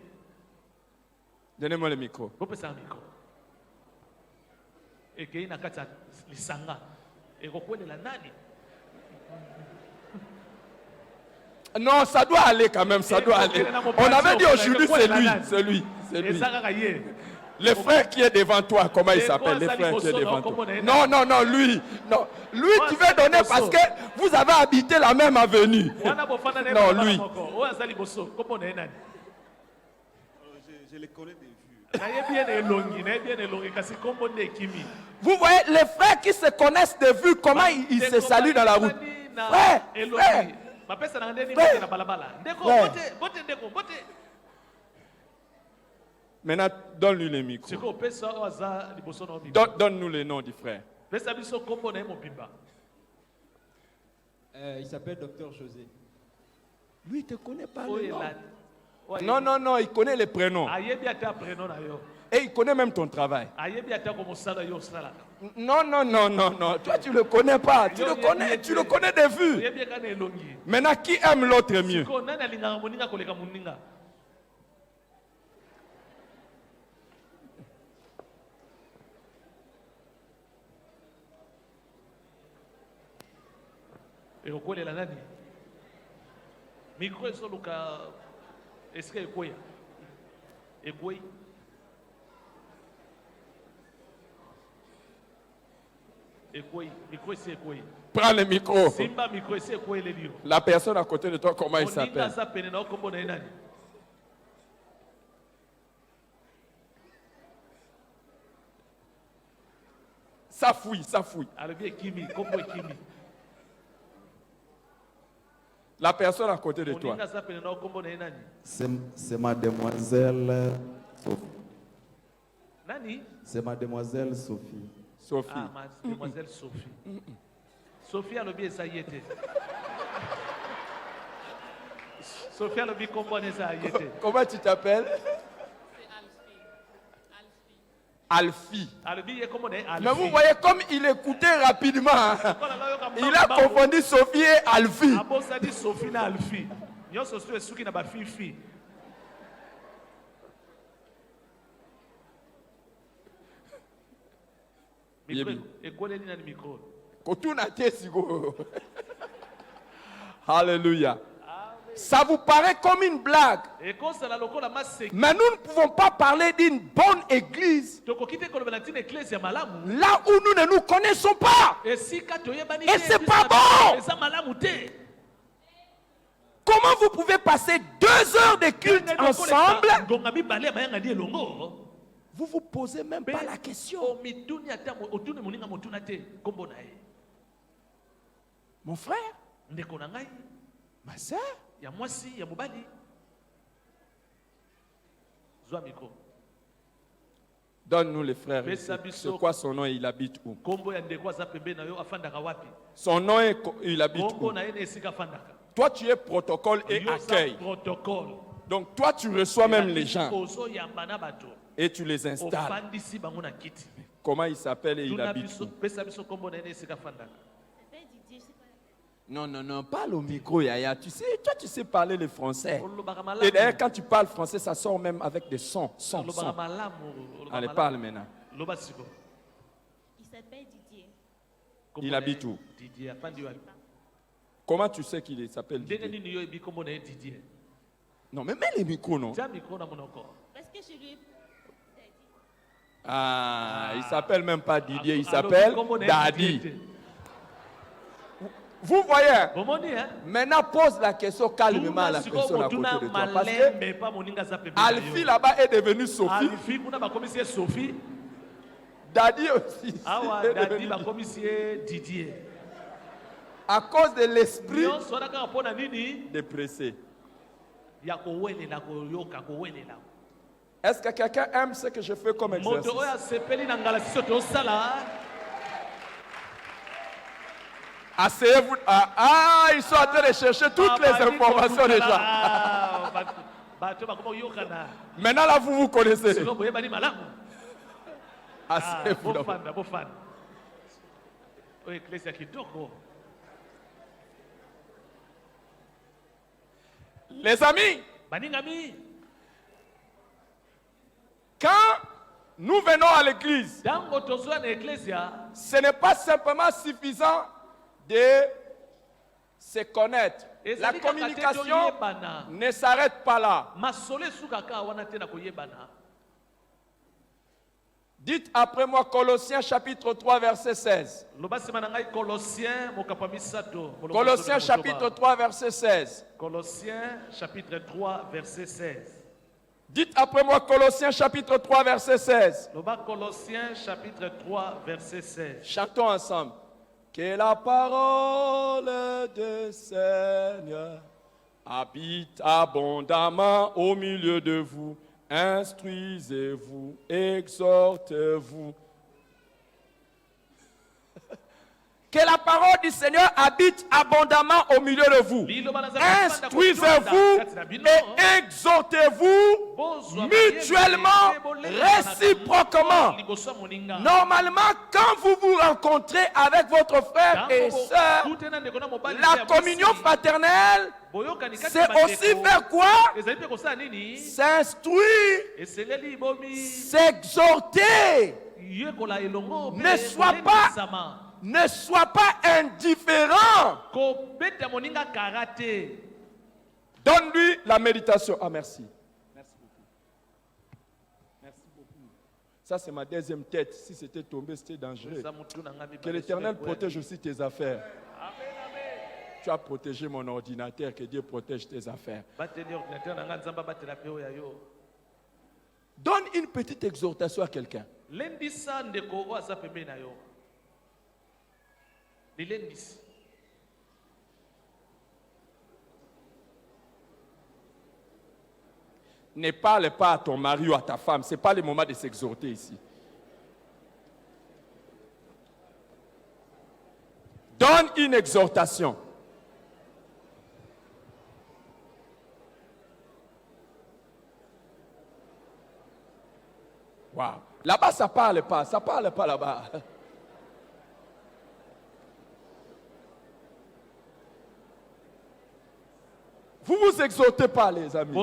Donnez-moi le micro. Bopesa micro. Ekei na kati ya lisanga. Ekokwelela nani? Non, ça doit aller quand même, ça doit aller. On avait dit aujourd'hui, c'est lui. Ezaka ye. Le frère qui est devant toi, comment il s'appelle? Le frère qui est devant toi. Non, non, non, lui. Non. Lui, tu veux donner parce que vous avez habité la même avenue. Non, lui. Je les connais des vues. Vous voyez, les frères qui se connaissent de vue, comment ils se saluent dans la route. Frère, frère. Maintenant, donne-lui le micro. Donne-nous le nom du frère. Il s'appelle Docteur José. Lui, il ne te connaît pas Oh, le nom. il a- Non, non, non, il connaît les prénoms. Et il connaît même ton travail. Non, non, non, non, non. Toi, tu ne le connais pas. Tu le connais de vue. Maintenant, qui aime l'autre mieux? ekokwelela nani mikro ezoluka esika ekweya ekwei ekwei mikro esi ekwei Prends le micro. simba mikro esi ekweyeleli yo La personne à côté de toi, comment il moninga s'appelle? aza pene na yo kombo na ye nani Ça fouille, ça fouille. alobi ekimi kombo ekimi La personne à côté de toi. moninga aza pene na yo kombo na ye nani C'est mademoiselle Sophie. nani C'est mademoiselle Sophie. Sophie. ah mademoiselle Sophie Sophie alobi eza ye te Sophie alobi kombo wana eza ye te Comment tu t'appelles? Alfie. alobi ye kombo na ye Mais vous voyez comme il écoutait rapidement. Hein. Il a confondu Sophie et Alfie. abosani Sophie na Alfie nyonso so esuki na bafifi Yebi. ekweleli nani mikro Kotuna te sigo. Alléluia. Ça vous paraît comme une blague. ekosala lokola maseki Mais nous ne pouvons pas parler d'une bonne église tokoki te kolobela ntina eklese ya malamu là où nous ne nous connaissons pas. esika toyebani Et c'est pas bon. eza malamu te Comment vous pouvez passer 2 heures de culte ensemble? ngonga mibale ya mayangani elongo Vous vous posez même pas la question. omituni ata otuni moninga motuna te kombo na ye Mon frère, ndeko na ngai ma soeur, ya mwasi ya mobali zwa mikro donne-nous les frères. Pesa C'est biso. quoi son nom et il habite où? kombo ya ndeko aza pembe na yo afandaka wapi Son nom et il habite kombo où? na ye na esika afandaka Toi, tu es protocole et Yo oza accueil. protocole Donc, toi, tu reçois même les gens ozoyamba na bato et tu les installes. ofandisi bango na kiti Comment il s'appelle et il tuna habite biso où? pesa biso kombo na ye na esika afandaka Non, parle au micro, Yaya. Tu sais, toi, tu sais parler le français. olobaka Et malamu. d'ailleurs, quand tu parles français, ça sort même avec des sons. Olobaka malamu, olobaka Allez, malamu. parle maintenant. Loba siko. Il s'appelle Didier. Il habite où? Didier, afandi wapi? Comment tu sais qu'il s'appelle Ndenge Didier? nini yo ebi kombo na ye Didier? Non, mais mets les micros, non? Tia micro na monoko. Parce que je lui ai dit. Ah, il s'appelle même pas Didier, il Alobi s'appelle kombo na ye Daddy. Didier te. Vous voyez, Bomoni, hein? maintenant pose la question calmement à la Tuna personne à sikoyo côté tuna de toi. Parce que malembe pa moninga za pembeni na yo. Alfie là-bas est devenu Sophie. Alfi kuna bakomisi ye Sophie. Daddy aussi. Awa est Dadi devenu bakomisi ye Didier. à cause de l'esprit Nyonso wana kaka mpona nini? dépressé. Ya kowelela koyoka kowelela. Est-ce que quelqu'un aime ce que je fais comme exercice? Moto oyo asepeli na ngala siso tosala. Asseyez-vous. Ils sont en train de chercher toutes les informations déjà. Bato bakoma oyokana. Maintenant là, vous vous connaissez. Siko boyebani malamu. Asseyez-vous. d'abord. Bofanda. Oyo eklesia kitoko. Les amis, Baningami, quand nous venons à l'église, tango tozwa na eklesia, ce n'est pas simplement suffisant de se connaître. La ezali kaka te communication toyebana. ne s'arrête pas là. Masolo esukaka wana te na koyebana. Dites après moi Colossiens chapitre 3 verset 16. Loba sima na ngai Colossiens mokapa misato. Colossiens chapitre 3 verset 16. Colossiens chapitre 3 verset 16. Dites après moi Colossiens chapitre 3 verset 16. Loba Colossiens chapitre 3 verset 16. Chantons ensemble. Que la parole de Seigneur habite abondamment au milieu de vous. Instruisez-vous, exhortez-vous. Que la parole du Seigneur habite abondamment au milieu de vous. Instruisez-vous et exhortez-vous mutuellement, réciproquement. Normalement, quand vous vous rencontrez avec votre frère et soeur, la communion fraternelle, c'est aussi faire quoi? S'instruire, s'exhorter. Ne sois pas indifférent. Donne-lui la méditation. Ah, merci. Merci beaucoup. Merci beaucoup. Ça, c'est ma deuxième tête. Si c'était tombé, c'était dangereux. Que l'Éternel protège aussi tes affaires. Tu as protégé mon ordinateur. Que Dieu protège tes affaires. Donne une petite exhortation à quelqu'un. Ne parle pas à ton mari ou à ta femme. Ce n'est pas le moment de s'exhorter ici. Donne une exhortation. Wow. Là-bas, ça ne parle pas. Ça ne parle pas là-bas. Vous ne vous exhortez pas, les amis.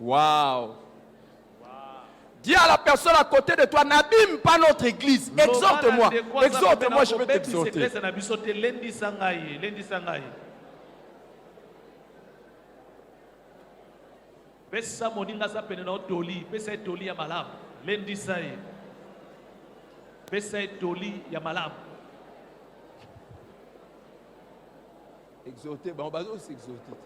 Wow. Dis à la personne à côté de toi, n'abîme pas notre église. Exhorte-moi. Exhorte-moi, je vais t'exhorter. Pesa moninga za pene na otoli, pesa etoli ya malamu. Lendi sai. Pesa etoli ya malamu. Exhorter, on va aussi exhorter.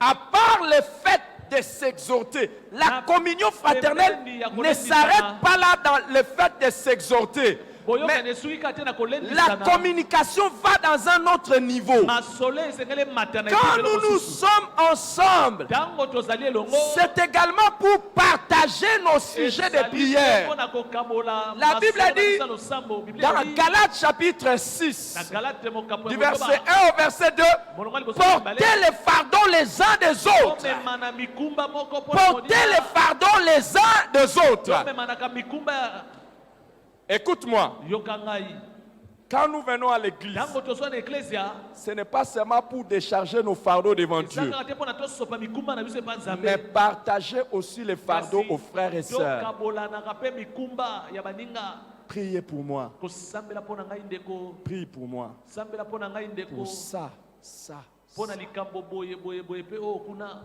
À part le fait de s'exhorter, la communion fraternelle ne s'arrête pas là dans le fait de s'exhorter. boyokani esuki kate na la kolendisana communication va dans un autre niveau. masolo esengeli emata na Quand ebibelo nous mosusu. sommes ensemble, Ntango tozali elongo c'est également pour partager nos sujets de ezali prière. mpona kokabola La Bible masolo na dit biso ya losambo. Biblia Dans elobi, Galates chapitre na 6, Galate mokapo ya du verset kotoba, 1 au verset 2, molongo ya liboso ya mibale, portez les fardeaux les uns des autres. tomema na mikumba moko mpona Portez les fardeaux les uns des autres. tomemanaka mikumba ya- Écoute-moi, yoka ngai. quand nous venons à l'église, Ntango tozwa na eklesia ce n'est pas seulement pour décharger nos fardeaux devant Dieu, ezalaka te mpona tosopa mikumba na biso epa mais nzambe partager aussi les fardeaux Kasi aux frères et sœurs. tokabolanaka mpe mikumba ya baninga. Priez pour moi, Kosambela mpo na ngai ndeko, prie pour moi, sambela mpo na ngai ndeko, pour ça, ça. mpo na likambo boye boye boye mpe oyo kuna.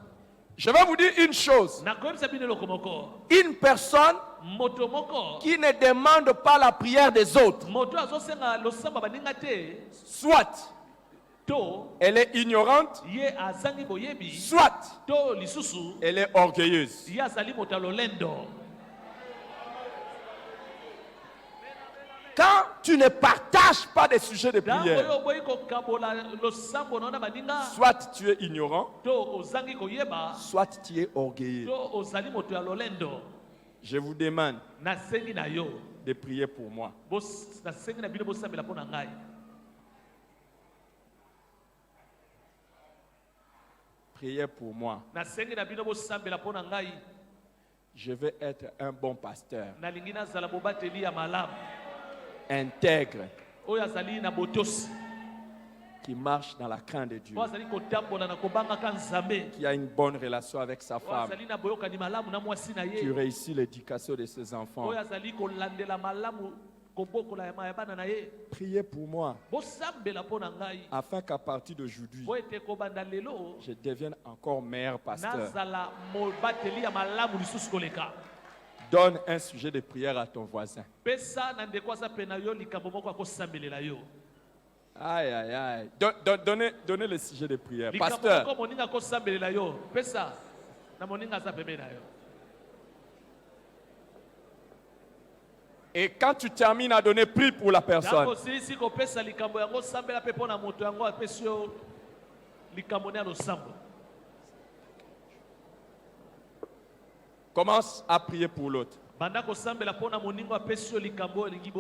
Je vais vous dire une chose, Nakoyebisa bino eloko moko, une personne moto moko qui ne demande pas la prière des autres, moto azosenga losambo ya baninga te, soit to elle est ignorante, ye azangi boyebi, soit to lisusu elle est orgueilleuse. ye azali moto ya lolendo. Quand tu ne partages pas des sujets de Ntango prière, oyo oboyi kokabola losambo na yo na baninga, soit tu es ignorant, to ozangi koyeba, soit tu es orgueilleux. to ozali moto ya lolendo. Je vous demande Nasengi na yo, de prier pour moi. nasengi na bino bosambela mpo na ngai. Priez pour moi. Nasengi na bino bosambela mpo na ngai. Je vais être un bon pasteur, Nalingi nazala mobateli ya malamu intègre, oyo azali na botosi, qui marche dans la crainte de Dieu, oyo azali kotambola na kobangaka nzambe, qui a une bonne relation avec sa oyo femme, azali na boyokani malamu na mwasi na qui ye, réussit l'éducation de ses enfants. oyo azali kolandela malamu kobokola ya bana na ye. Priez pour moi, Bosambela mpo na ngai afin qu'à partir d'aujourd'hui, po ete kobanda lelo je devienne encore meilleur pasteur. nazala mobateli ya malamu lisusu koleka. Donne un sujet de prière à ton voisin. Pesa na ndeko aza pe na yo likambo moko akosambelela yo. Aïe, aïe, aïe. Donnez le sujet de prière. Likambo Pasteur, moko moninga akosambelela yo. Pesa na moninga aza pembeni na yo. et quand tu termines à donner, prie pour la personne. Ntango osilisi kopesa likambo yango sambela mpe mpo na moto yango apesi yo likambo ne ya losambo. Commence à prier pour l'autre. Banda kosambela mpo na moningo apesi yo likambo oyo olingi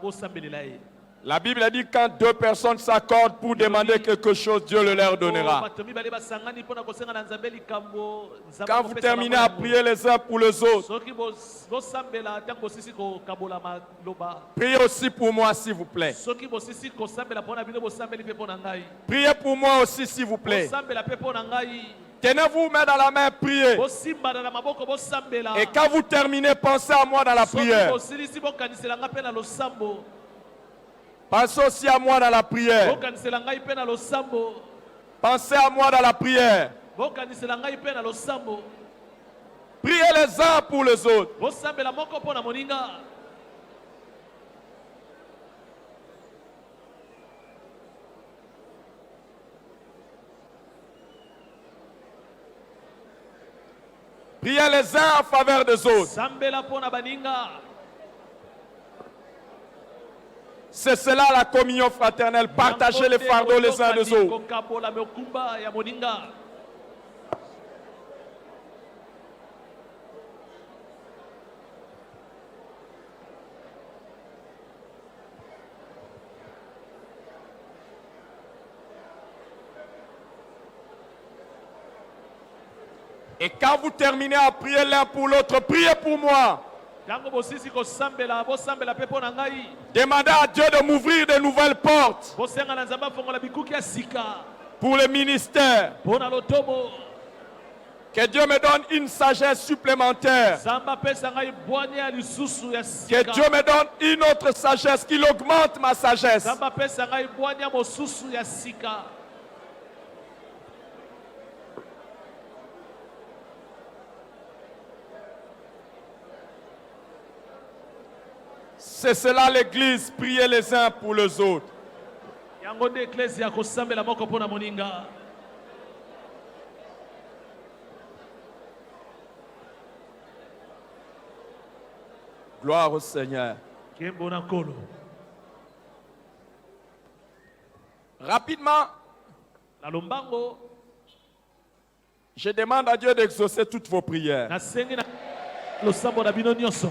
bosambelela ye. La Bible a dit quand deux personnes s'accordent pour demander quelque chose, Dieu le leur donnera. Bato mibale basangani mpo na kosenga na Nzambe likambo, Nzambe Quand vous akopesa terminez bango à yango. prier les uns pour les autres, Soki bosambela ntango bosisi kokabola maloba, priez aussi pour moi s'il vous plaît. soki bosisi kosambela mpo na bino bosambeli mpe mpo na ngai, Priez pour moi aussi s'il vous plaît. bosambela mpe mpo na ngai, Tenez-vous main dans la main, priez. bosimbana na maboko bosambela. Et quand vous terminez, pensez à moi dans la Soki prière. bosilisi bokanisela ngai mpe na losambo, Pensez aussi à moi dans la prière. bokanisela ngai mpe na losambo, Pensez à moi dans la prière. bokanisela ngai mpe na losambo, Priez les uns pour les autres. bosambela moko mpo na moninga. Priez les uns en faveur des autres. Sambela mpo na baninga. C'est cela la communion fraternelle. Partagez les fardeaux les uns des autres. Kokabola mokumba ya moninga. Et quand vous terminez à prier l'un pour l'autre, priez pour moi. Ntango bosisi kosambela, bosambela mpe mpo na ngai. Demandez à Dieu de m'ouvrir de nouvelles portes Bosenga na Nzambe afongola bikuki ya sika pour le ministère. mpo na lotomo. Que Dieu me donne une sagesse supplémentaire. Nzambe apesa ngai bwanya ya lisusu ya Que sika. Dieu me donne une autre sagesse, qu'il augmente ma sagesse. Nzambe apesa ngai bwanya mosusu ya sika. C'est cela l'église, priez les uns pour les autres. Yango nde eklezia kosambela moko mpo na moninga. Gloire au Seigneur. Kembo na nkolo. Rapidement, Na lombango je demande à Dieu d'exaucer toutes vos prières. nasengi na losambo na bino nyonso.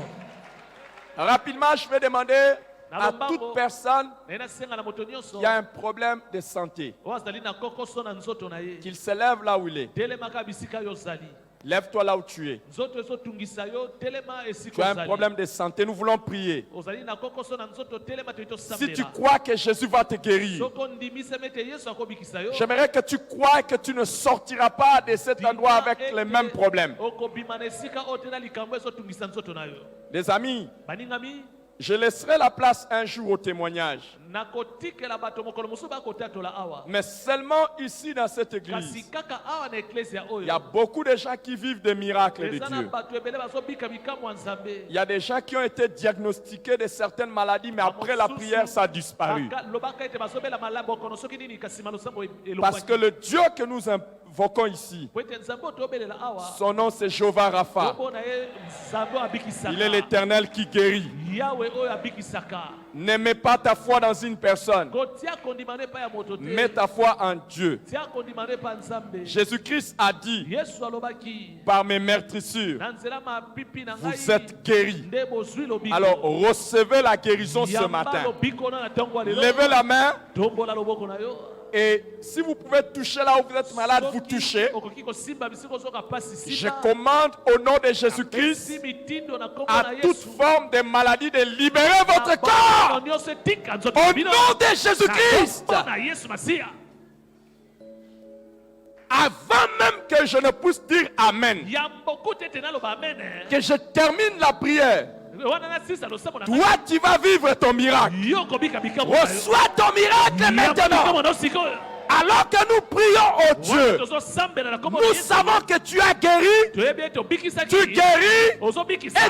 Rapidement, je vais demander à toute personne Na nasenga na moto nyonso. qui a un problème de santé Oyo azali na kokoso na nzoto na ye. qu'il se lève là où il est. Telemaka bisika yo zali. Lève-toi là où tu es. Nzoto ezotungisa yo telema esika Tu as un ozali. problème de santé, nous voulons prier. Ozali na kokoso na nzoto telema toyito Si sambela. tu crois que Jésus va te guérir, Soko ndimisa mete Yesu akobikisa yo. j'aimerais que tu crois et que tu ne sortiras pas de cet endroit avec les mêmes problèmes. Okobima na esika oyo tena likambo ezotungisa nzoto na yo. Les amis, Baningami je laisserai la place un jour au témoignage. nakotikela bato mokolo mosusu bakotatola awa. Mais seulement ici dans cette Kasi église, kaka awa na eklesia il y a oyo. beaucoup de gens qui vivent des miracles de Eza na Dieu. bato ebele bazobika bikamwa ya Nzambe. Il y a des gens qui ont été diagnostiqués de certaines maladies, mais après la prière, ça a disparu. Lobaka ete bazobela malamu okono soki nini kasima losambo Parce que le Dieu que nous invoquons ici, po ete Nzambe oyo tobelela awa. son nom c'est Jéhovah Rapha. Kombo na ye Nzambe oyo abikisaka. Il est l'Éternel qui guérit. Yahweh oyo abikisaka. Ne mets pas ta foi dans une personne, Kotia kondima ne pa ya moto te. mets ta foi en Dieu. Tia kondima ne pa Nzambe. Jésus-Christ a dit, Yesu alobaki. par mes meurtrissures, Na nzela mapipi na vous ngai. êtes guéris. Nde bozwi lobiko. Alors recevez la guérison ce Yamba matin. lobiko na ntongo ya lelo. Levez la main Tombola loboko na yo. et si vous pouvez toucher là où vous êtes malade, vous touchez. Okoki kosimba bisiko zoka pasi Je sima. commande au nom de Jésus-Christ Esi mitindo na kombo à na toute Yesu. forme de maladie de libérer votre corps. Nyonso etika nzoto Au bino. nom de Jésus-Christ. Na kombo na Yesu Masiya. Avant même que je ne puisse dire Amen, Yamboku tete na loba amen. que je termine la prière, Wana na sisa losambo na. toi tu vas vivre ton miracle. Yo kobika bikambo na yo. Reçois ton miracle maintenant. Alors que nous prions au Dieu, nous savons que tu as guéri, tu guéris et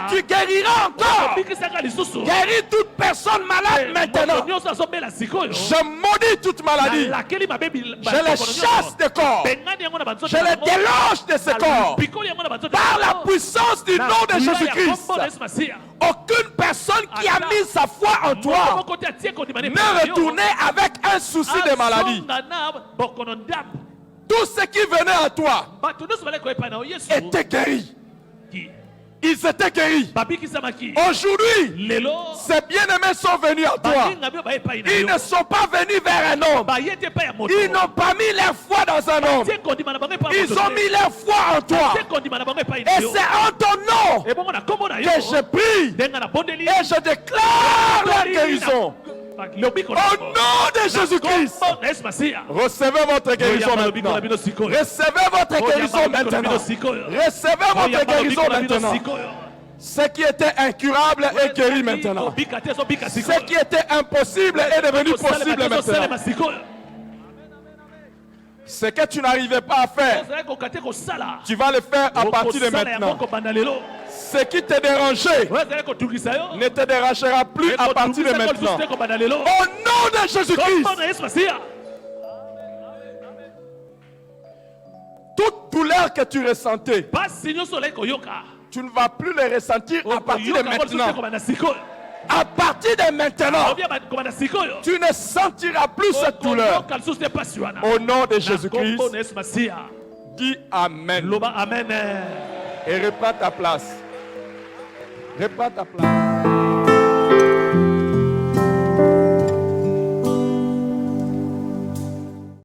tu guériras encore. Guéris toute personne malade maintenant. Je maudis toute maladie. Je les chasse des corps. Je les déloge de ces corps. Par la puissance du nom de Jésus-Christ. Aucune personne qui a mis sa foi en toi ne retourner avec un souci de maladie. Tout ce qui venait à toi était guéri. Ils étaient guéris. Aujourd'hui, ces bien-aimés sont venus à toi. Ils ne sont pas venus vers un homme. Ils n'ont pas mis leur foi dans un homme. Ils ont mis leur foi en toi. Et c'est en ton nom que je prie et je déclare la guérison. Au nom de Jésus-Christ, recevez votre guérison maintenant. Recevez votre guérison maintenant. Recevez votre guérison maintenant. Ce qui était incurable est guéri maintenant. Ce qui était impossible est devenu possible maintenant. Ce que tu n'arrivais pas à faire, tu vas le faire à partir de maintenant. Ce qui te dérangeait ne te dérangera plus à partir de maintenant. Au nom de Jésus-Christ, toute douleur que tu ressentais, tu ne vas plus les ressentir à partir de maintenant. À partir de maintenant, tu ne sentiras plus cette douleur. Au nom de Jésus-Christ, dis Amen. Et reprends ta place. Reprends ta place.